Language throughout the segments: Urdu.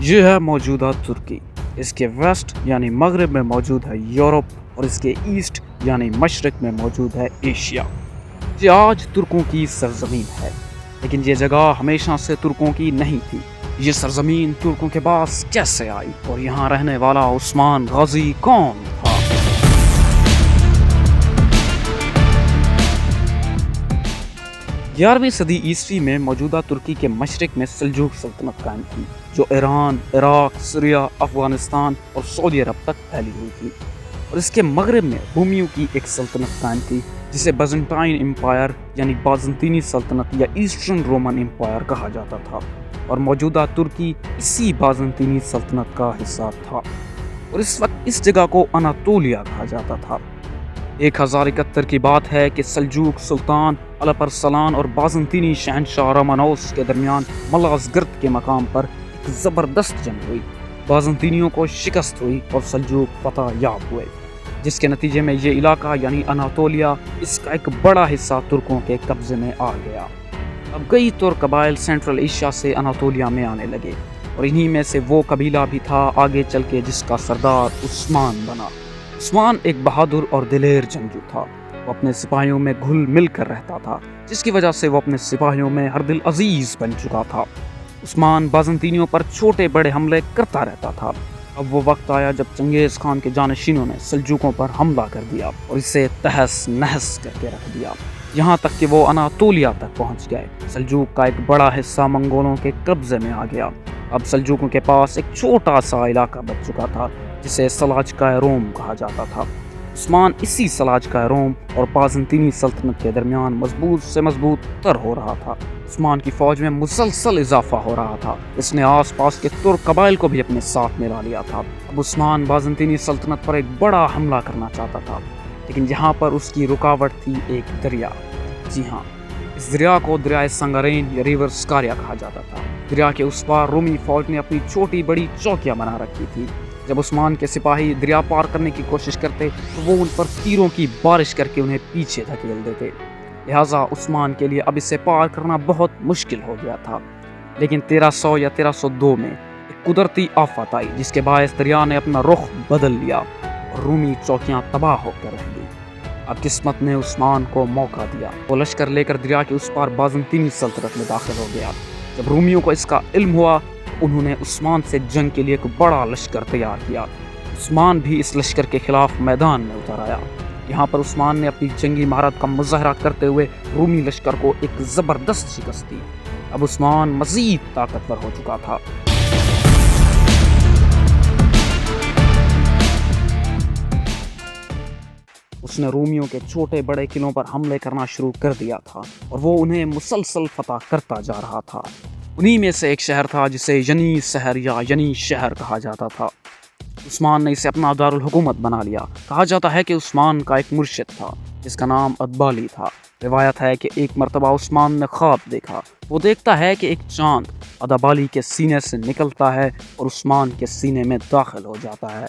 یہ ہے موجودہ ترکی. اس کے ویسٹ یعنی مغرب میں موجود ہے یورپ اور اس کے ایسٹ یعنی مشرق میں موجود ہے ایشیا. یہ آج ترکوں کی سرزمین ہے، لیکن یہ جگہ ہمیشہ سے ترکوں کی نہیں تھی. یہ سرزمین ترکوں کے پاس کیسے آئی اور یہاں رہنے والا عثمان غازی کون تھا؟ 11ویں صدی عیسوی میں موجودہ ترکی کے مشرق میں سلجوق سلطنت قائم تھی، جو ایران، عراق، سیریا، افغانستان اور سعودی عرب تک پھیلی ہوئی تھی. اور اس کے مغرب میں رومیوں کی ایک سلطنت قائم تھی جسے بازنٹائن امپائر یعنی بازنطینی سلطنت یا ایسٹرن رومن امپائر کہا جاتا تھا، اور موجودہ ترکی اسی بازنطینی سلطنت کا حصہ تھا. اور اس وقت اس جگہ کو اناطولیہ کہا جاتا تھا. 1071 کی بات ہے کہ سلجوق سلطان الپ ارسلان اور بازنطینی شہنشاہ رومانوس کے درمیان ملازگرد کے مقام پر ایک زبردست جنگ ہوئی. بازنطینیوں کو شکست ہوئی اور سلجوق فتح یاب ہوئے، جس کے نتیجے میں یہ علاقہ یعنی اناطولیہ، اس کا ایک بڑا حصہ ترکوں کے قبضے میں آ گیا. اب کئی ترک قبائل سینٹرل ایشیا سے اناطولیہ میں آنے لگے، اور انہی میں سے وہ قبیلہ بھی تھا آگے چل کے جس کا سردار عثمان بنا. عثمان ایک بہادر اور دلیر جنگجو تھا. وہ اپنے سپاہیوں میں گھل مل کر رہتا تھا، جس کی وجہ سے وہ اپنے سپاہیوں میں ہر دل عزیز بن چکا تھا. عثمان بازنطینیوں پر چھوٹے بڑے حملے کرتا رہتا تھا. اب وہ وقت آیا جب چنگیز خان کے جانشینوں نے سلجوقوں پر حملہ کر دیا اور اسے تہس نہس کر کے رکھ دیا، یہاں تک کہ وہ اناطولیہ تک پہنچ گئے. سلجوق کا ایک بڑا حصہ منگولوں کے قبضے میں آ گیا. اب سلجوقوں کے پاس ایک چھوٹا سا علاقہ بچ چکا تھا جسے سلاجقہ روم کہا جاتا تھا. عثمان اسی سلاجقہ روم اور بازنطینی سلطنت کے درمیان مضبوط سے مضبوط تر ہو رہا تھا. عثمان کی فوج میں مسلسل اضافہ ہو رہا تھا. اس نے آس پاس کے ترک قبائل کو بھی اپنے ساتھ ملا لیا تھا. اب عثمان بازنطینی سلطنت پر ایک بڑا حملہ کرنا چاہتا تھا، لیکن یہاں پر اس کی رکاوٹ تھی ایک دریا. جی ہاں، اس دریا کو دریائے سنگارین یا ریور سکاریا کہا جاتا تھا. دریا کے اس پار رومی فوج نے اپنی چھوٹی بڑی چوکیاں بنا رکھی تھی. جب عثمان کے سپاہی دریا پار کرنے کی کوشش کرتے تو وہ ان پر تیروں کی بارش کر کے انہیں پیچھے دھکیل دیتے. لہٰذا عثمان کے لیے اب اسے پار کرنا بہت مشکل ہو گیا تھا. لیکن 1300 یا 1302 میں ایک قدرتی آفت آئی جس کے باعث دریا نے اپنا رخ بدل لیا اور رومی چوکیاں تباہ ہو کر رہ گئی. اب قسمت نے عثمان کو موقع دیا. وہ لشکر لے کر دریا کے اس پار بازنطینی سلطنت میں داخل ہو گیا. جب رومیوں کو اس کا علم ہوا، انہوں نے عثمان سے جنگ کے لیے ایک بڑا لشکر تیار کیا. عثمان بھی اس لشکر کے خلاف میدان میں اتر آیا. یہاں پر عثمان نے اپنی جنگی مہارت کا مظاہرہ کرتے ہوئے رومی لشکر کو ایک زبردست شکست دی. اب عثمان مزید طاقتور ہو چکا تھا. اس نے رومیوں کے چھوٹے بڑے قلعوں پر حملے کرنا شروع کر دیا تھا اور وہ انہیں مسلسل فتح کرتا جا رہا تھا. انہی میں سے ایک شہر تھا جسے ینی شہر یا ینی شہر کہا جاتا تھا. عثمان نے اسے اپنا دارالحکومت بنا لیا. کہا جاتا ہے کہ عثمان کا ایک مرشد تھا جس کا نام ادبالی تھا. روایت ہے کہ ایک مرتبہ عثمان نے خواب دیکھا. وہ دیکھتا ہے کہ ایک چاند ادبالی کے سینے سے نکلتا ہے اور عثمان کے سینے میں داخل ہو جاتا ہے،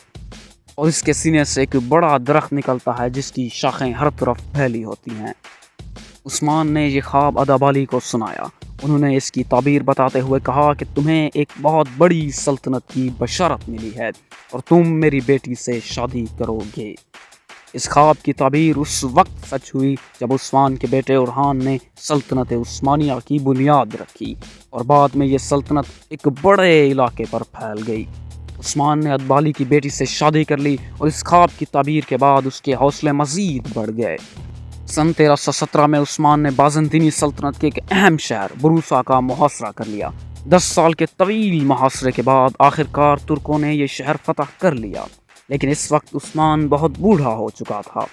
اور اس کے سینے سے ایک بڑا درخت نکلتا ہے جس کی شاخیں ہر طرف پھیلی ہوتی ہیں. عثمان نے یہ خواب ادبالی کو سنایا. انہوں نے اس کی تعبیر بتاتے ہوئے کہا کہ تمہیں ایک بہت بڑی سلطنت کی بشارت ملی ہے اور تم میری بیٹی سے شادی کرو گے. اس خواب کی تعبیر اس وقت سچ ہوئی جب عثمان کے بیٹے اورحان نے سلطنت عثمانیہ کی بنیاد رکھی اور بعد میں یہ سلطنت ایک بڑے علاقے پر پھیل گئی. عثمان نے ادبالی کی بیٹی سے شادی کر لی اور اس خواب کی تعبیر کے بعد اس کے حوصلے مزید بڑھ گئے. سن 1317 میں عثمان نے بازنطینی سلطنت کے ایک اہم شہر بروسا کا محاصرہ کر لیا. 10 سال کے طویل محاصرے کے بعد آخرکار ترکوں نے یہ شہر فتح کر لیا. لیکن اس وقت عثمان بہت بوڑھا ہو چکا تھا.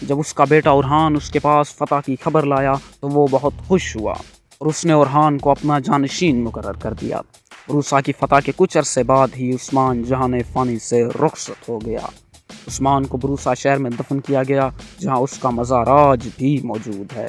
جب اس کا بیٹا اورحان اس کے پاس فتح کی خبر لایا تو وہ بہت خوش ہوا اور اس نے اورحان کو اپنا جانشین مقرر کر دیا. بروسا کی فتح کے کچھ عرصے بعد ہی عثمان جہان فانی سے رخصت ہو گیا. عثمان کو بروسا شہر میں دفن کیا گیا، جہاں اس کا مزار آج بھی موجود ہے.